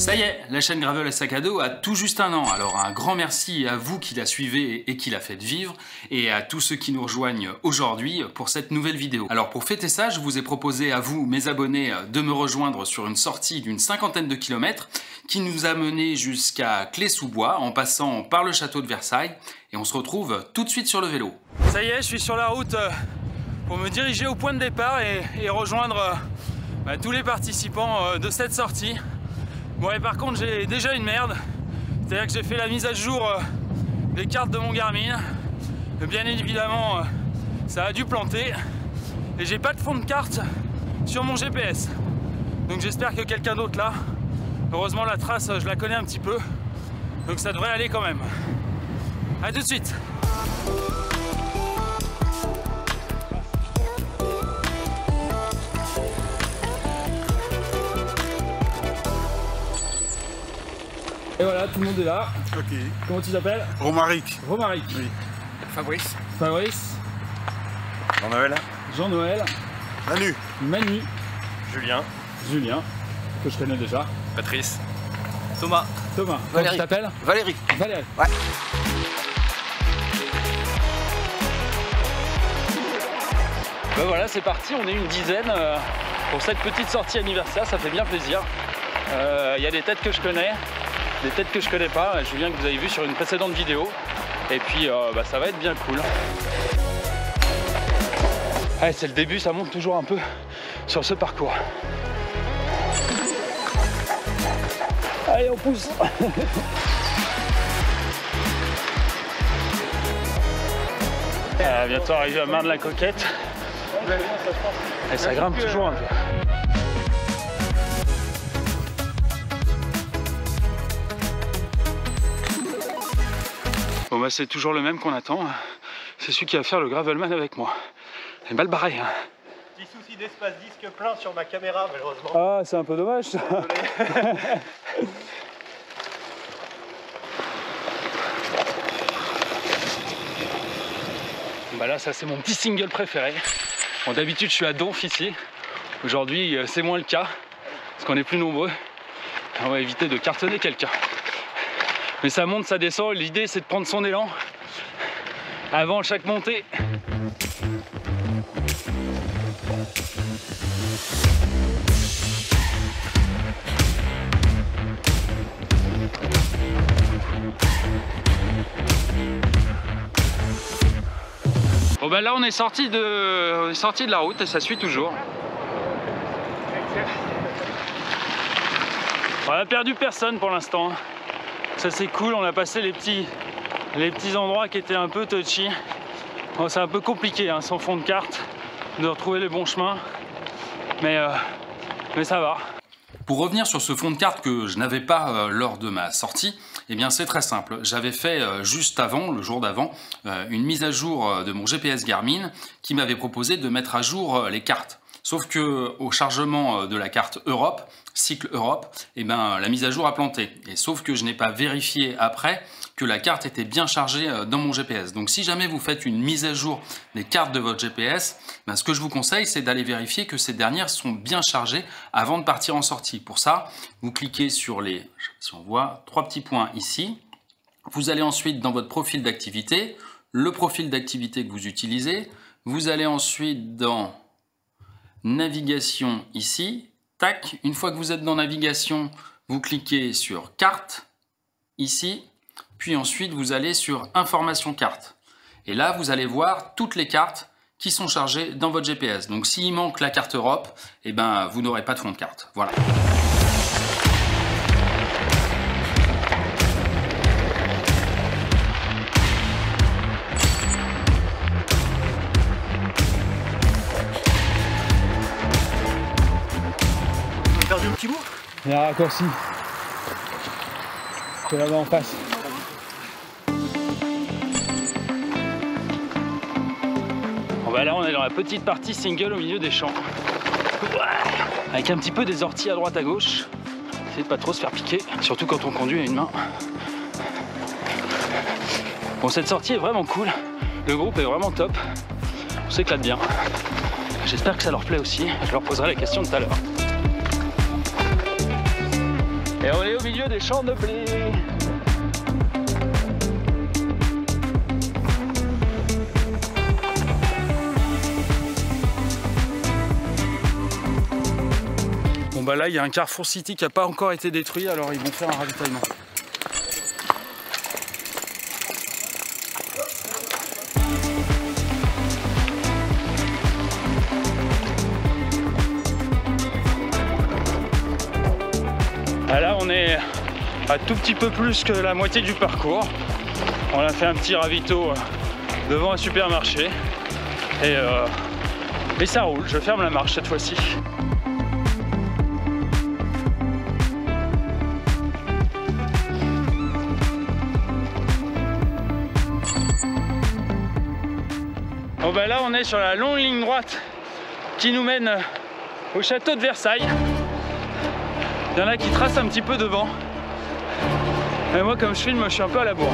Ça y est, la chaîne Gravel et Sac à Dos a tout juste un an. Alors un grand merci à vous qui la suivez et qui la faites vivre, et à tous ceux qui nous rejoignent aujourd'hui pour cette nouvelle vidéo. Alors pour fêter ça, je vous ai proposé à vous, mes abonnés, de me rejoindre sur une sortie d'une 50aine de kilomètres qui nous a mené jusqu'à Clé-sous-Bois en passant par le château de Versailles, et on se retrouve tout de suite sur le vélo. Ça y est, je suis sur la route pour me diriger au point de départ et rejoindre tous les participants de cette sortie. Bon, et par contre j'ai déjà une merde, c'est-à-dire que j'ai fait la mise à jour des cartes de mon Garmin. Bien évidemment ça a dû planter et j'ai pas de fond de carte sur mon GPS, donc j'espère que quelqu'un d'autre là. Heureusement la trace je la connais un petit peu, donc ça devrait aller quand même. A tout de suite. Et voilà, tout le monde est là. Ok. Comment tu t'appelles? Romaric. Romaric. Oui. Fabrice. Fabrice. Jean-Noël. Jean-Noël. Manu. Manu. Julien. Julien, que je connais déjà. Patrice. Thomas. Thomas. Comment Valérie. tu t'appelles? Valérie. Valérie. Ouais. Ben voilà, c'est parti, on est une dizaine pour cette petite sortie anniversaire, ça fait bien plaisir. Il y a des têtes que je connais, des têtes que je connais pas, Julien que vous avez vu sur une précédente vidéo. Et puis ça va être bien cool. Allez, c'est le début, ça monte toujours un peu sur ce parcours. Allez, on pousse. Bientôt arrivé à Marne-la-Coquette. Et ça grimpe toujours un peu. Bon bah c'est toujours le même qu'on attend. C'est celui qui va faire le gravelman avec moi. Et mal barré. Hein. Petit souci d'espace disque plein sur ma caméra malheureusement. Ah, c'est un peu dommage ça. Bah là, ça c'est mon petit single préféré. Bon, d'habitude je suis à Donf ici. Aujourd'hui c'est moins le cas parce qu'on est plus nombreux. On va éviter de cartonner quelqu'un. Mais ça monte, ça descend. L'idée c'est de prendre son élan avant chaque montée. Bon bah là on est sorti de la route et ça suit toujours. On a perdu personne pour l'instant. Ça c'est cool, on a passé les petits endroits qui étaient un peu touchy. Bon, c'est un peu compliqué hein, sans fond de carte de retrouver les bons chemins. Mais ça va. Pour revenir sur ce fond de carte que je n'avais pas lors de ma sortie, eh bien c'est très simple. J'avais fait juste avant, le jour d'avant, une mise à jour de mon GPS Garmin qui m'avait proposé de mettre à jour les cartes. Sauf que au chargement de la carte Europe, cycle Europe, eh ben, la mise à jour a planté. Et sauf que je n'ai pas vérifié après que la carte était bien chargée dans mon GPS. Donc si jamais vous faites une mise à jour des cartes de votre GPS, ben, ce que je vous conseille, c'est d'aller vérifier que ces dernières sont bien chargées avant de partir en sortie. Pour ça, vous cliquez sur les, si on voit, 3 petits points ici. Vous allez ensuite dans votre profil d'activité, le profil d'activité que vous utilisez. Vous allez ensuite dans navigation ici. Tac, une fois que vous êtes dans navigation, vous cliquez sur carte ici, puis ensuite vous allez sur information carte. Et là, vous allez voir toutes les cartes qui sont chargées dans votre GPS. Donc s'il manque la carte Europe, eh ben, vous n'aurez pas de fond de carte. Voilà. Perdu un petit bout. Il y a un raccourci. C'est là-bas en face. Bon bah là on est dans la petite partie single au milieu des champs. Avec un petit peu des orties à droite à gauche. Essayez de pas trop se faire piquer, surtout quand on conduit à une main. Bon, cette sortie est vraiment cool. Le groupe est vraiment top. On s'éclate bien. J'espère que ça leur plaît aussi. Je leur poserai la question tout à l'heure. Et on est au milieu des champs de blé. Bon bah là il y a un Carrefour City qui n'a pas encore été détruit, alors ils vont faire un ravitaillement. Là on est à tout petit peu plus que la moitié du parcours. On a fait un petit ravito devant un supermarché et ça roule, je ferme la marche cette fois-ci. Bon bah là on est sur la longue ligne droite qui nous mène au château de Versailles. Il y en a qui tracent un petit peu devant. Et moi comme je filme, je suis un peu à la bourre.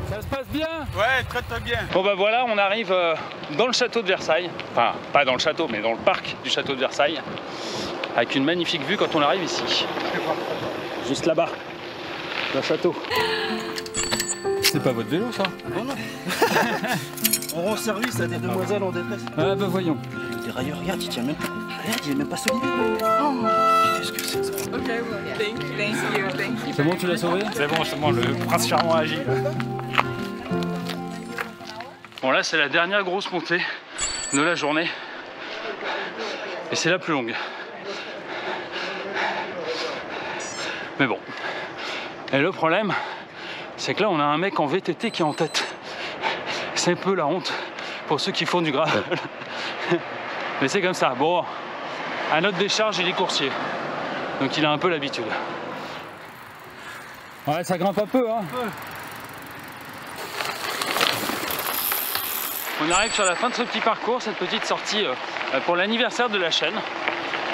Ça se passe bien? Ouais, très très bien. Bon bah voilà, on arrive dans le château de Versailles. Enfin, pas dans le château, mais dans le parc du château de Versailles. Avec une magnifique vue quand on arrive ici. Juste là-bas, le château. C'est pas votre vélo ça? Non, non. On rend service à des demoiselles en détresse. Ah bah voyons. Des railleurs, regarde, il tient même pas. Regarde, il est même pas solide. Oh, qu'est-ce que c'est ça? Ok, well, thank you. C'est bon, tu l'as sauvé? C'est bon, justement, le prince charmant agit. Bon là c'est la dernière grosse montée de la journée. Et c'est la plus longue. Mais bon. Et le problème, c'est que là on a un mec en VTT qui est en tête. C'est un peu la honte pour ceux qui font du gravel. Mais c'est comme ça. Bon, à notre décharge, il est coursier. Donc il a un peu l'habitude. Ouais, ça grimpe un peu, hein. Ouais. On arrive sur la fin de ce petit parcours, cette petite sortie pour l'anniversaire de la chaîne.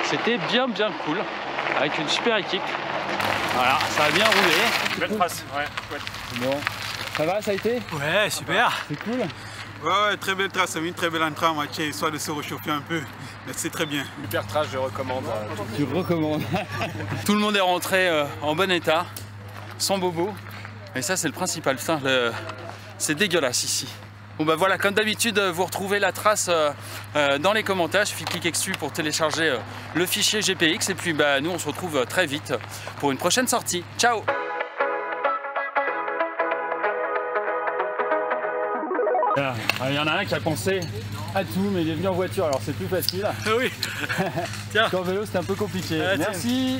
C'était bien cool, avec une super équipe. Voilà, ça a bien roulé. Belle trace, ouais. Bon, ça va, ça a été? Ouais, super. C'est cool. Ouais, très belle trace, une très belle entrée en matière, histoire de se réchauffer un peu. Mais c'est très bien. Super trace, je recommande. Tu recommandes. Tout le monde est rentré en bon état, sans bobo. Et ça, c'est le principal. Putain, c'est dégueulasse ici. Bon bah voilà, comme d'habitude, vous retrouvez la trace dans les commentaires. Il suffit de cliquer dessus pour télécharger le fichier GPX. Et puis bah, nous, on se retrouve très vite pour une prochaine sortie. Ciao! Il y en a un qui a pensé à tout, mais il est venu en voiture, alors c'est plus facile. Oui. Tiens. En vélo, c'était un peu compliqué. Merci.